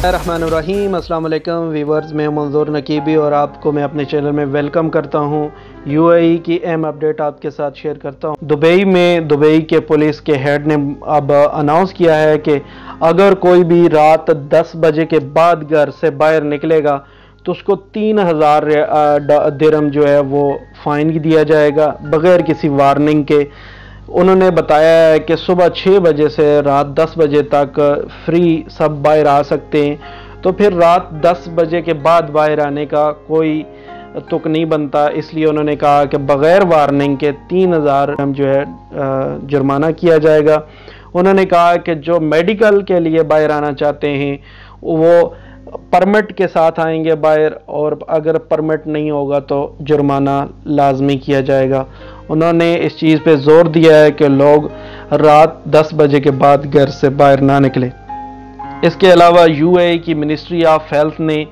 रहमानुर्रहीम। अस्सलाम वालेकुम वीवर्स, मैं मंजूर नकीबी और आपको मैं अपने चैनल में वेलकम करता हूं। यूएई की अहम अपडेट आपके साथ शेयर करता हूं। दुबई के पुलिस के हेड ने अब अनाउंस किया है कि अगर कोई भी रात 10 बजे के बाद घर से बाहर निकलेगा तो उसको 3000 दिरहम जो है वो फाइन दिया जाएगा बगैर किसी वार्निंग के। उन्होंने बताया है कि सुबह 6 बजे से रात 10 बजे तक फ्री सब बाहर आ सकते हैं, तो फिर रात 10 बजे के बाद बाहर आने का कोई तुक नहीं बनता। इसलिए उन्होंने कहा कि बग़ैर वार्निंग के 3000 जो है जुर्माना किया जाएगा। उन्होंने कहा कि जो मेडिकल के लिए बाहर आना चाहते हैं वो परमिट के साथ आएंगे बाहर, और अगर परमिट नहीं होगा तो जुर्माना लाजमी किया जाएगा। उन्होंने इस चीज़ पे जोर दिया है कि लोग रात 10 बजे के बाद घर से बाहर ना निकले। इसके अलावा यूएई की मिनिस्ट्री ऑफ हेल्थ ने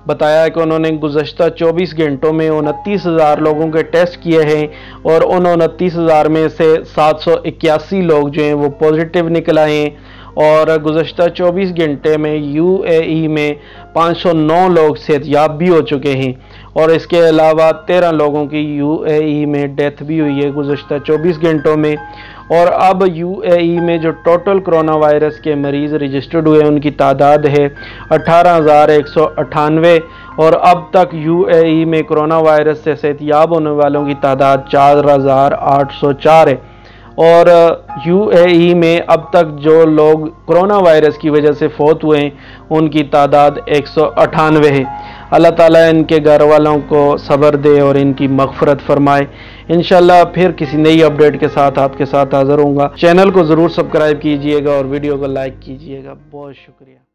बताया कि उन्होंने गुज़श्ता 24 घंटों में 29,000 लोगों के टेस्ट किए हैं और उन 29,000 में से 781 लोग जो हैं वो पॉजिटिव निकल आए हैं। और गुज़श्ता 24 घंटे में यूएई में 509 लोग सेहतयाब भी हो चुके हैं, और इसके अलावा 13 लोगों की यूएई में डेथ भी हुई है गुज़श्ता 24 घंटों में। और अब यूएई में जो टोटल कोरोना वायरस के मरीज़ रजिस्टर्ड हुए उनकी तादाद है 18,198, और अब तक यूएई में कोरोना वायरस से सेहतयाब होने वालों की तादाद 4,804 है। और यूएई में अब तक जो लोग कोरोना वायरस की वजह से फौत हुए हैं उनकी तादाद 198 है। अल्लाह ताला इनके घर वालों को सब्र दे और इनकी मग़फ़िरत फरमाए। इंशाल्लाह फिर किसी नई अपडेट के साथ आपके साथ हाज़िर होऊंगा। चैनल को ज़रूर सब्सक्राइब कीजिएगा और वीडियो को लाइक कीजिएगा। बहुत शुक्रिया।